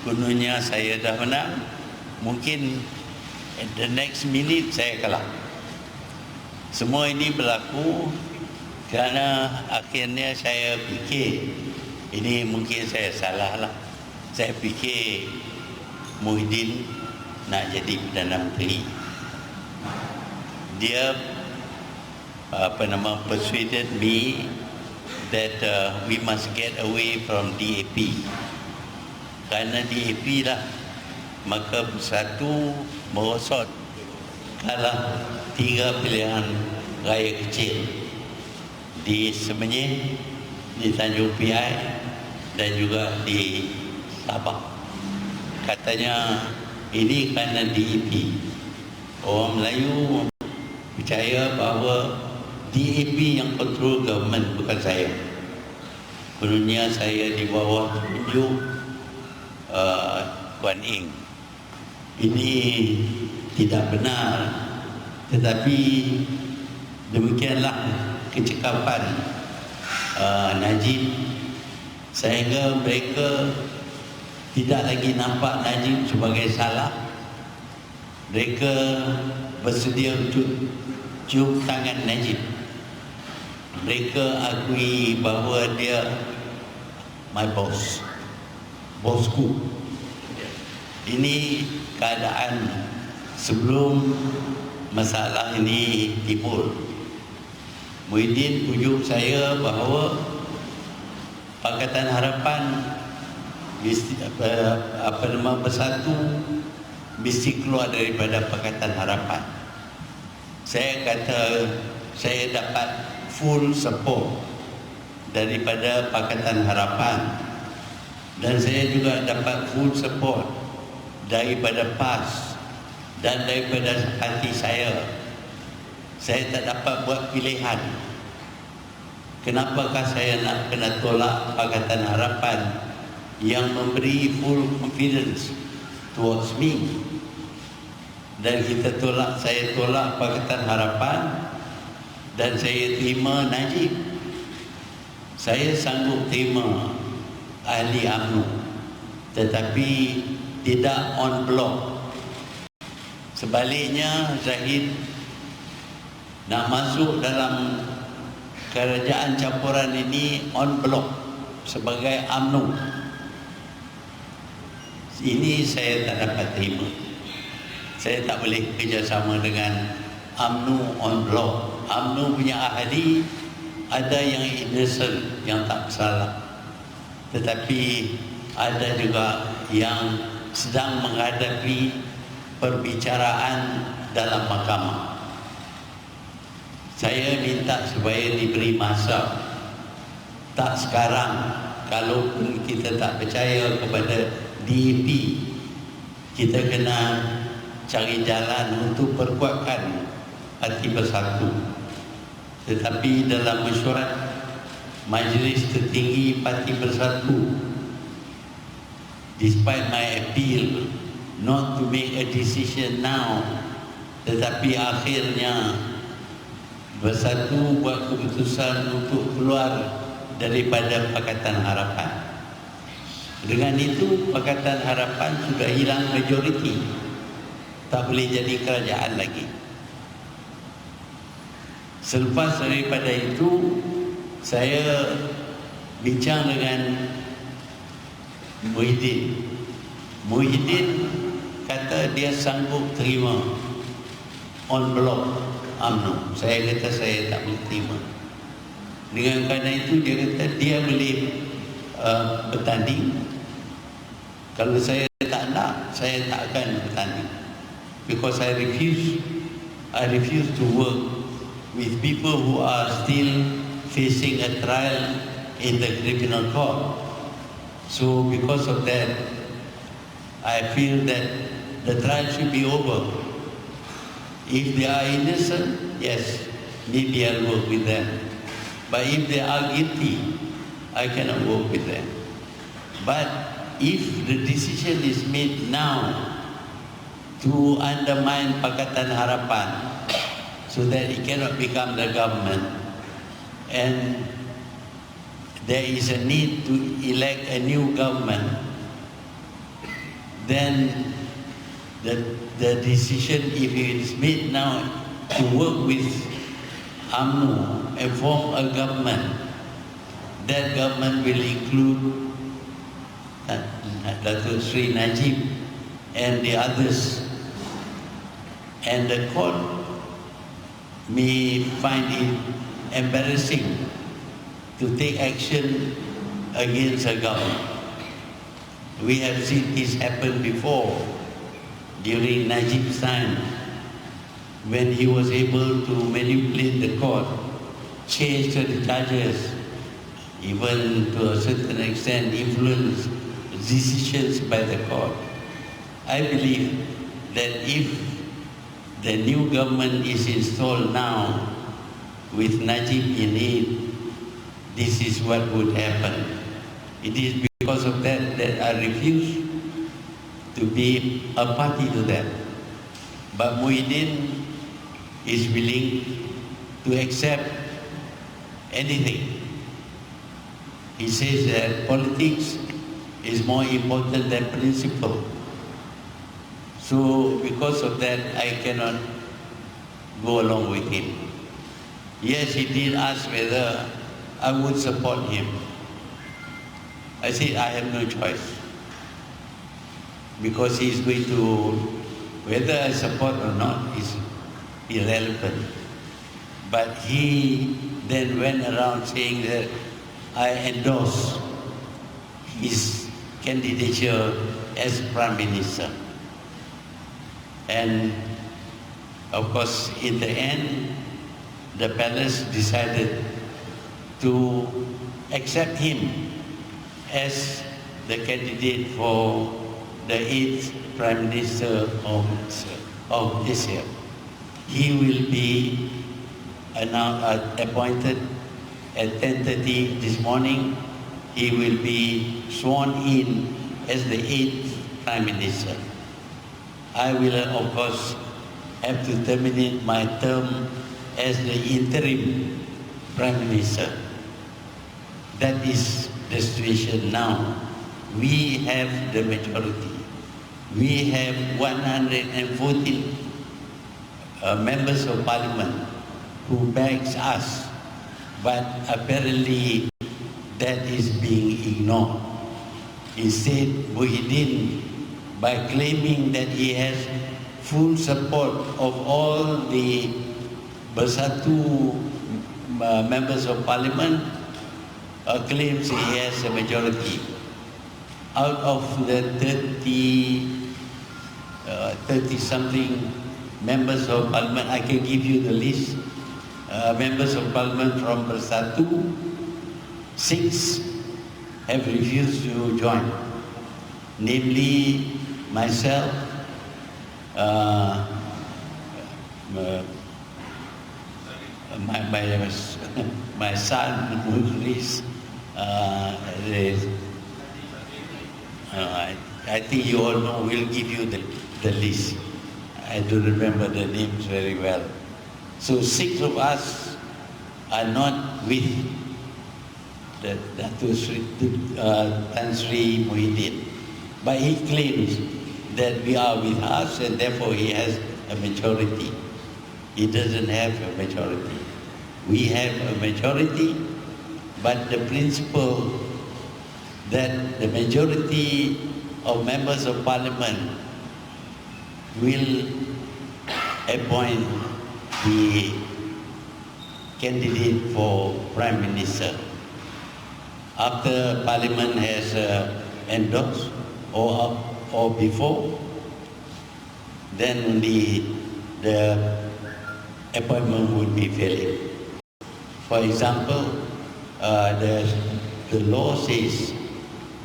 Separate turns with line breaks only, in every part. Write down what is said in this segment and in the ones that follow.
kononnya saya dah menang, mungkin at the next minute saya kalah. Semua ini berlaku kerana akhirnya saya fikir, ini mungkin saya salah lah. Saya fikir Muhyiddin nak jadi Perdana Menteri. Dia persuaded me that we must get away from DAP. Kerana DAP lah, maka Bersatu merosot kalah 3 pilihan raya kecil di Semenyih, di Tanjung Piai dan juga di Sabah. Katanya ini kerana DAP. Orang Melayu percaya bahawa DAP yang kontrol government, bukan saya. Kononnya saya di bawah tunjuk Kuan Ing. Ini tidak benar, tetapi demikianlah kecekapan Najib, sehingga mereka tidak lagi nampak Najib sebagai salah. Mereka bersedia untuk cium tangan Najib. Mereka akui bahawa dia my boss, bosku. Ini keadaan sebelum masalah ini timbul. Muhyiddin pujuk saya bahawa Pakatan Harapan Bersatu mesti keluar daripada Pakatan Harapan. Saya kata saya dapat full support daripada Pakatan Harapan, dan saya juga dapat full support daripada PAS dan daripada parti saya. Saya tak dapat buat pilihan. Kenapakah saya nak kena tolak Pakatan Harapan yang memberi full confidence towards me? Dan saya tolak Pakatan Harapan dan saya terima Najib. Saya sanggup terima ahli UMNO, tetapi tidak on block. Sebaliknya, Zahid nak masuk dalam kerajaan campuran ini on block sebagai UMNO. Ini saya tak dapat terima. Saya tak boleh kerjasama dengan UMNO on block. UMNO punya ahli ada yang innocent, yang tak bersalah, tetapi ada juga yang sedang menghadapi perbicaraan dalam mahkamah. Saya minta supaya diberi masa, tak sekarang. Kalaupun kita tak percaya kepada DAP, kita kena cari jalan untuk perkuatkan Parti Bersatu. Tetapi dalam mesyuarat Majlis Tertinggi Parti Bersatu, despite my appeal not to make a decision now, tetapi akhirnya Bersatu buat keputusan untuk keluar daripada Pakatan Harapan. Dengan itu Pakatan Harapan sudah hilang majoriti, tak boleh jadi kerajaan lagi. Selepas daripada itu, saya bincang dengan Muhyiddin. Muhyiddin kata dia sanggup terima on block UMNO. Saya kata saya tak boleh terima. Dengan kerana itu dia kata dia boleh bertanding. Kalau saya tak nak, saya tak akan bertanding. Because I refuse to work with people who are still facing a trial in the criminal court. So because of that, I feel that the trial should be over. If they are innocent, yes, maybe I'll work with them. But if they are guilty, I cannot work with them. But if the decision is made now to undermine Pakatan Harapan so that it cannot become the government, and there is a need to elect a new government, then the decision, if it is made now to work with UMNO and form a government, that government will include Dr. Sri Najib and the others. And the court may find it embarrassing to take action against a government. We have seen this happen before during Najib's time, when he was able to manipulate the court, change the charges, even to a certain extent influence decisions by the court. I believe that if the new government is installed now with Najib in it, this is what would happen. It is because of that that I refuse to be a party to that. But Muhyidin is willing to accept anything. He says that politics is more important than principle. So because of that, I cannot go along with him. Yes, he did ask whether I would support him. I said, I have no choice. Because he is going to, whether I support or not is irrelevant. But he then went around saying that I endorse his candidature as Prime Minister. And of course, in the end, the palace decided to accept him as the candidate for the 8th Prime Minister of this year. He will be appointed at 10:30 this morning. He will be sworn in as the 8th Prime Minister. I will, of course, have to terminate my term as the interim Prime Minister. That is the situation now. We have the majority. We have 114 members of parliament who backs us, but apparently that is being ignored. Instead, Muhyidin, by claiming that he has full support of all the Bersatu members of parliament, claims he has a majority. Out of the 30-something members of parliament, I can give you the list. Members of parliament from Bersatu, 6 have refused to join. Namely, myself, my son, Mukhlis, I think you all know, we'll give you the list. I don't remember the names very well. So 6 of us are not with the Tan Sri Muhyidin. But he claims that we are with us and therefore he has a majority. He doesn't have a majority. We have a majority, but the principle that the majority of members of parliament will appoint the candidate for Prime Minister. After parliament has endorsed or before, then only the appointment would be valid. For example, the law says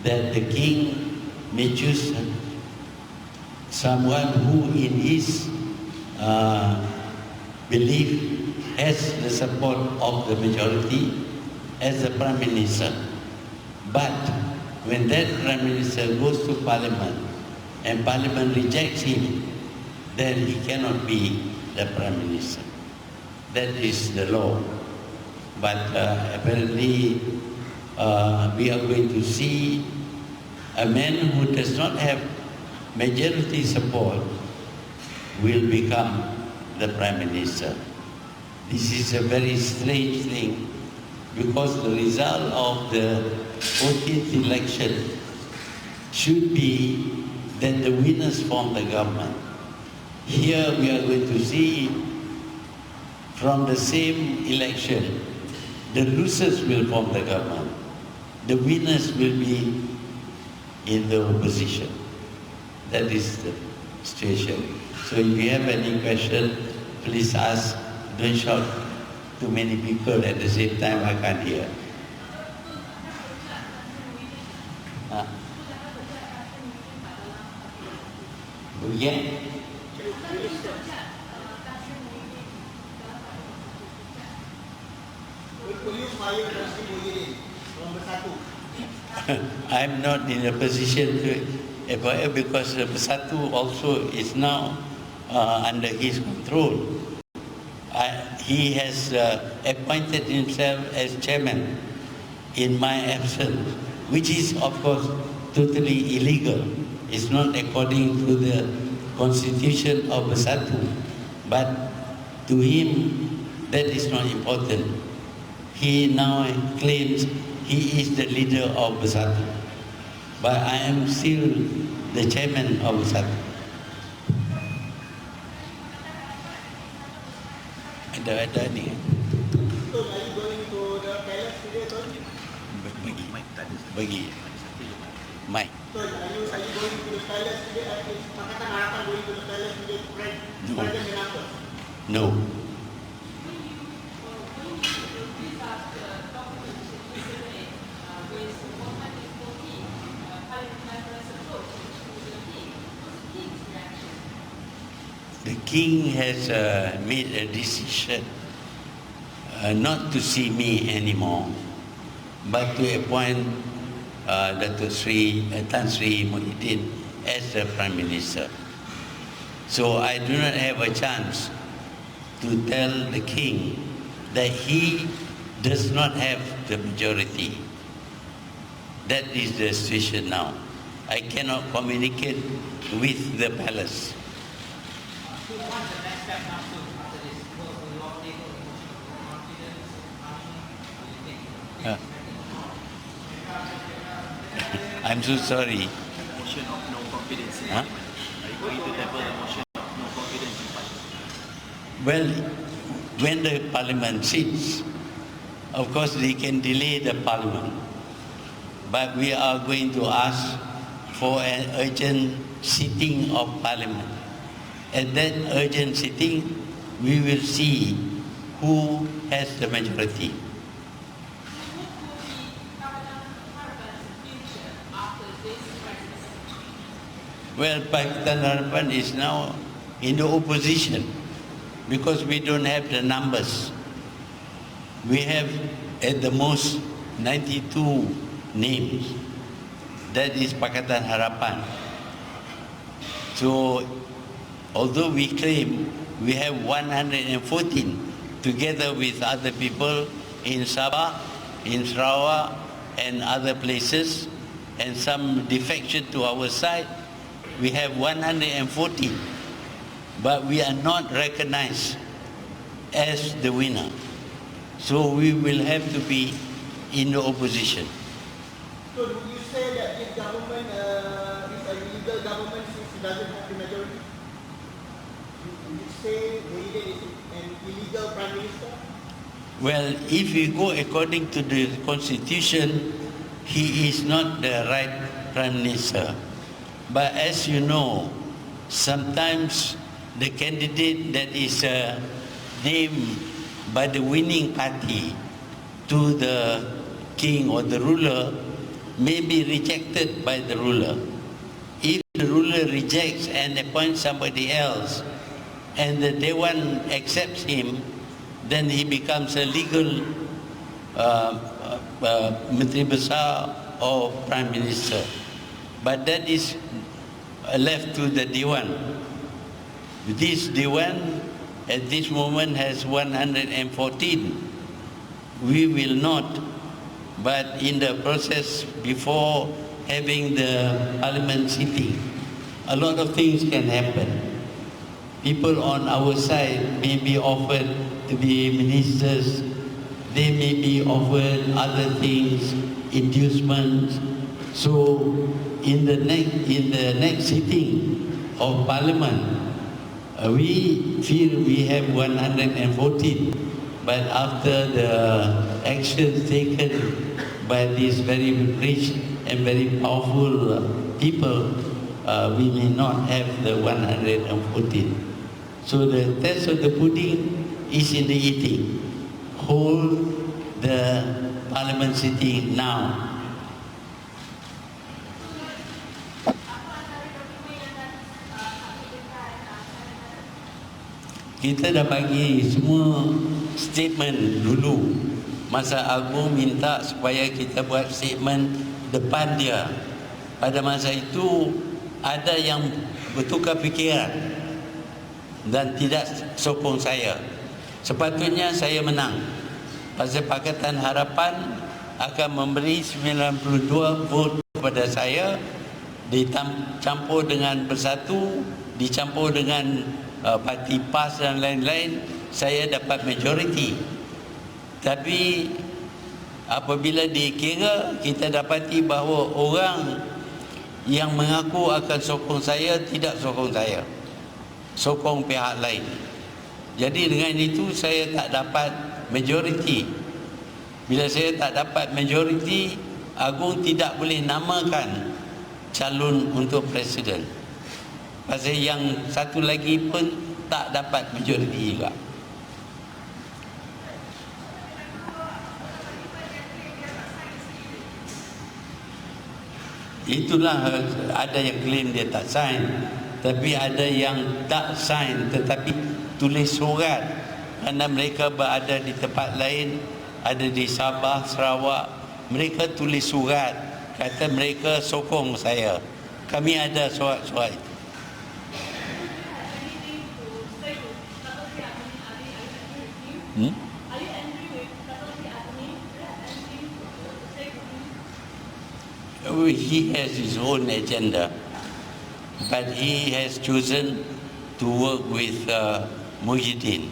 that the king may choose someone who in his belief has the support of the majority as the Prime Minister. But when that Prime Minister goes to Parliament and Parliament rejects him, then he cannot be the Prime Minister. That is the law. But apparently we are going to see a man who does not have majority support, will become the Prime Minister. This is a very strange thing because the result of the 14th election should be that the winners form the government. Here we are going to see from the same election, the losers will form the government. The winners will be in the opposition. That is the situation. So if you have any question, please ask. Don't shout too many people at the same time, I can't hear. Again?
Will you fire Tan Sri Muhyidin from Bersatu?
I'm not in a position to evaluate because Bersatu also is now under his control. He has appointed himself as chairman in my absence, which is of course totally illegal. It's not according to the constitution of Bersatu, but to him that is not important. He now claims he is the leader of Bersatu, but I am still the chairman of Bersatu. Ada ni.
So are you going to the palace today, Tun?
Bagi. Mike.
Tun, are you going to the palace today? Is Pakatan Harapan going to the palace today to pray?
No.
Senator?
No. The king has made a decision not to see me anymore, but to appoint Tan Sri Muhyidin as the Prime Minister. So I do not have a chance to tell the king that he does not have the majority. That is the situation now. I cannot communicate with the palace.
What's the next step now after this? Will you all take a motion of confidence,
I'm so sorry.
Motion of no confidence in
Huh?
Parliament. Are you going to table the motion of no confidence in Parliament?
Well, when the parliament sits, of course they can delay the parliament. But we are going to ask for an urgent sitting of parliament. At that urgent sitting, we will see who has the majority. Well, Pakistan Harapan is now in the opposition because we don't have the numbers. We have at the most 92 names. That is Pakatan Harapan. So, although we claim we have 114 together with other people in Sabah, in Sarawak, and other places, and some defection to our side, we have 114. But we are not recognized as the winner. So we will have to be in the opposition.
So would you say that this government is a illegal government since it doesn't have the majority? Would you say Muhyidin is an illegal Prime Minister?
Well, if we go according to the constitution, he is not the right Prime Minister. But as you know, sometimes the candidate that is named by the winning party to the king or the ruler may be rejected by the ruler. If the ruler rejects and appoints somebody else, and the Dewan accepts him, then he becomes a legal Menteri Besar or Prime Minister. But that is left to the Dewan. This Dewan at this moment has 114. We will not, but in the process before having the parliament sitting, a lot of things can happen. People on our side may be offered to be ministers. They may be offered other things, inducements. So in the next sitting of Parliament, we feel we have 114. But after the actions taken by these very rich and very powerful people, we may not have the 114. So the test of the pudding is in the eating. Hold the Parliament sitting now. Kita dah bagi semua statement dulu. Masa Agung minta supaya kita buat statement depan dia. Pada masa itu ada yang bertukar fikiran dan tidak sokong saya. Sepatutnya saya menang. Pasal Pakatan Harapan akan memberi 92 vote kepada saya, dicampur dengan Bersatu, dicampur dengan parti PAS dan lain-lain, saya dapat majoriti. Tapi apabila dikira, kita dapati bahawa orang yang mengaku akan sokong saya tidak sokong saya, sokong pihak lain. Jadi dengan itu saya tak dapat majoriti. Bila saya tak dapat majoriti, Agung tidak boleh namakan calon untuk presiden. Pasal yang satu lagi pun tak dapat majoriti juga. Itulah, ada yang claim dia tak sign, tapi ada yang tak sign tetapi tulis surat kerana mereka berada di tempat lain, ada di Sabah, Sarawak. Mereka tulis surat kata mereka sokong saya. Kami ada surat-surat itu. He has his own agenda, but he has chosen to work with Muhyidin.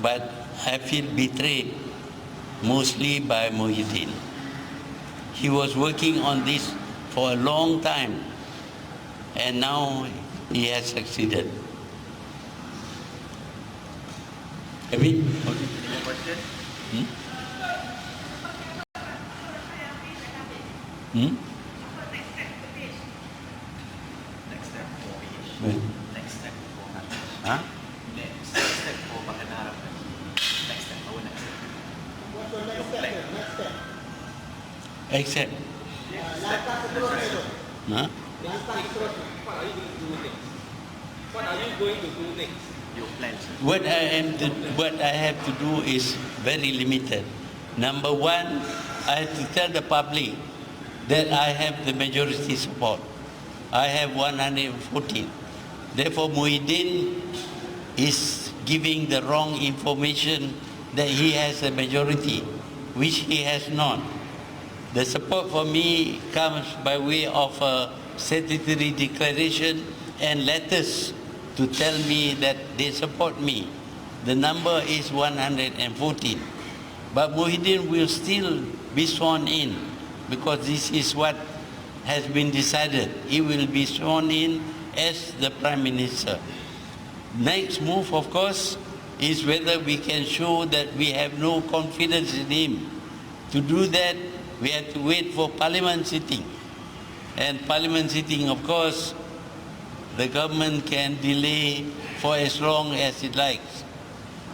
But I feel betrayed mostly by Muhyidin. He was working on this for a long time, and now he has succeeded.
Any more questions? Next step for PH. Next step for Mahathir. Next step for Pakatan Harapan. Next step. Our next step.
What's your next step? Next step.
Except,
Langkah seterusnya tu.
huh?
Langkah seterusnya.
What are you going to do next? What are you going to do next?
Your plans.
What I have to do is very limited. Number one, I have to tell the public that I have the majority support. I have 114. Therefore, Muhyidin is giving the wrong information that he has a majority, which he has not. The support for me comes by way of a statutory declaration and letters to tell me that they support me. The number is 114. But Muhyidin will still be sworn in, because this is what has been decided. He will be sworn in as the Prime Minister. Next move, of course, is whether we can show that we have no confidence in him. To do that, we have to wait for Parliament sitting. And Parliament sitting, of course, the government can delay for as long as it likes.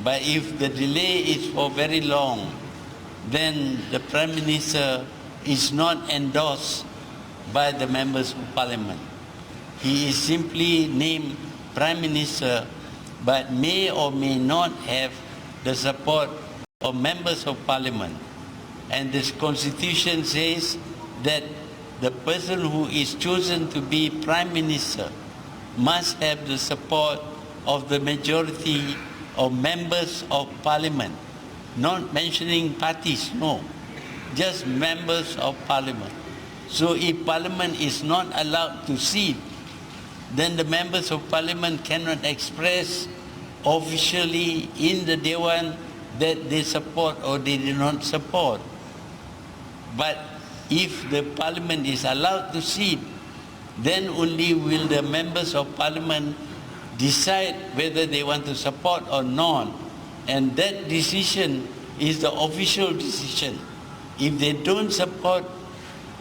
But if the delay is for very long, then the Prime Minister is not endorsed by the members of Parliament. He is simply named Prime Minister, but may or may not have the support of members of Parliament. And this Constitution says that the person who is chosen to be Prime Minister must have the support of the majority of members of Parliament. Not mentioning parties, no. Just members of Parliament. So if Parliament is not allowed to sit then the members of parliament cannot express officially in the Dewan that they support or they do not support. But if the parliament is allowed to sit, then only will the members of parliament decide whether they want to support or not. And that decision is the official decision. If they don't support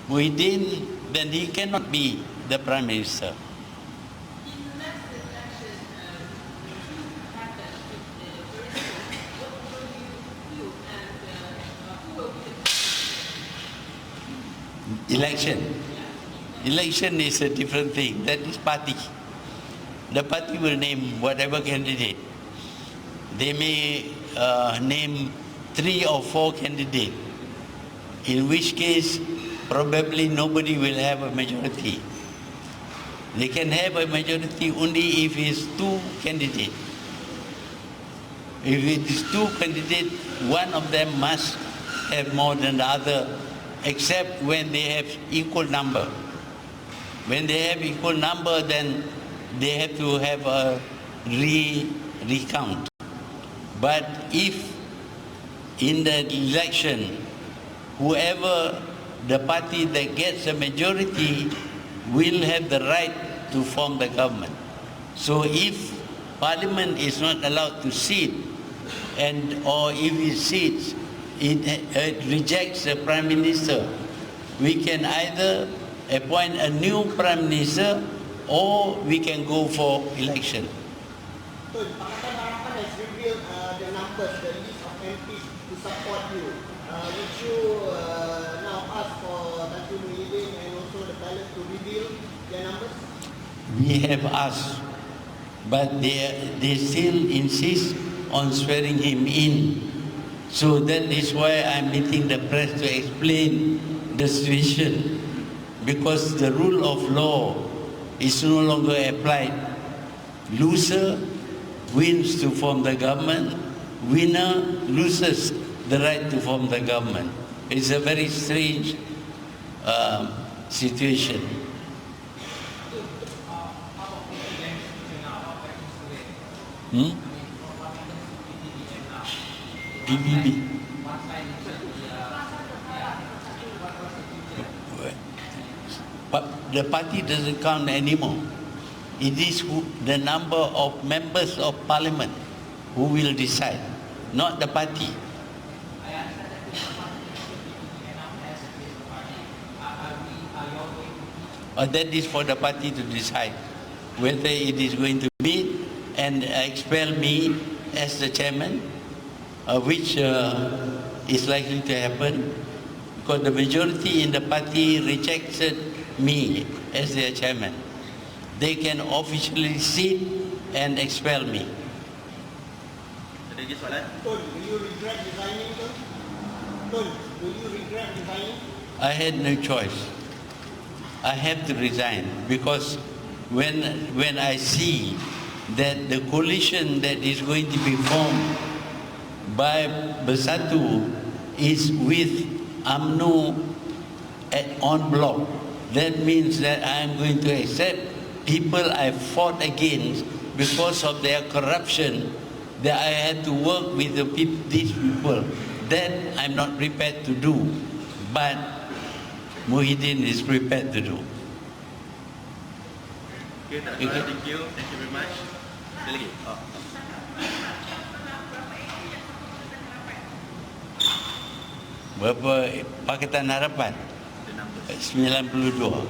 Muhyidin, then he cannot be the Prime Minister.
In the next election, if happens, what will you do and who will be the
Election. Election is a different thing. That is party. The party will name whatever candidate. They may name 3 or 4 candidates, in which case probably nobody will have a majority. They can have a majority only if it's 2 candidates. If it is 2 candidates, one of them must have more than the other, except when they have equal number. When they have equal number, then they have to have a recount. But if in the election, whoever the party that gets a majority will have the right to form the government. So if Parliament is not allowed to sit, or if it sits, it rejects the Prime Minister, we can either appoint a new Prime Minister or we can go for election.
So, Pakatan Harapan has revealed the numbers, the list of MPs to support you. Would you now ask for Tan Sri Muhyidin and also the balance to reveal their numbers?
We have asked, but they still insist on swearing him in. So that is why I'm meeting the press to explain the situation, because the rule of law is no longer applied. Loser wins to form the government, winner loses the right to form the government. It's a very strange situation. PBB. But the party doesn't count anymore. It is the number of members of parliament who will decide, not the party. That is for the party to decide whether it is going to meet and expel me as the chairman, which is likely to happen, because the majority in the party rejected me as their chairman. They can officially sit and expel me.
Ada lagi soalan?
Tun, will you regret resigning? Tun, will you regret resigning?
I had no choice. I have to resign because when I see that the coalition that is going to be formed by Bersatu is with UMNO on block, that means that I am going to accept people I fought against because of their corruption, that I had to work with these people. That I'm not prepared to do, but Muhyidin is prepared to do.
Okay, tak ada soalan. Thank you very much. Ada lagi? Oh.
Berapa Pakatan Harapan?
The numbers.
92.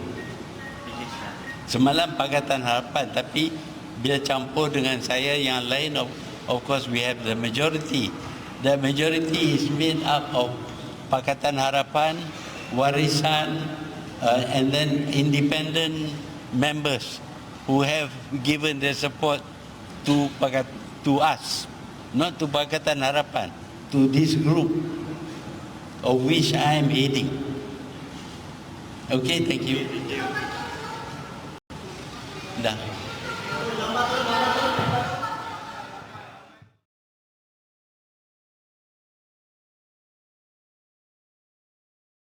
Semalam Pakatan Harapan, tapi bila campur dengan saya yang lain, of course we have the majority. The majority is made up of Pakatan Harapan, Warisan, and then independent members who have given their support to us, not to Pakatan Harapan, to this group of which I am heading. Okay, thank you. Dah.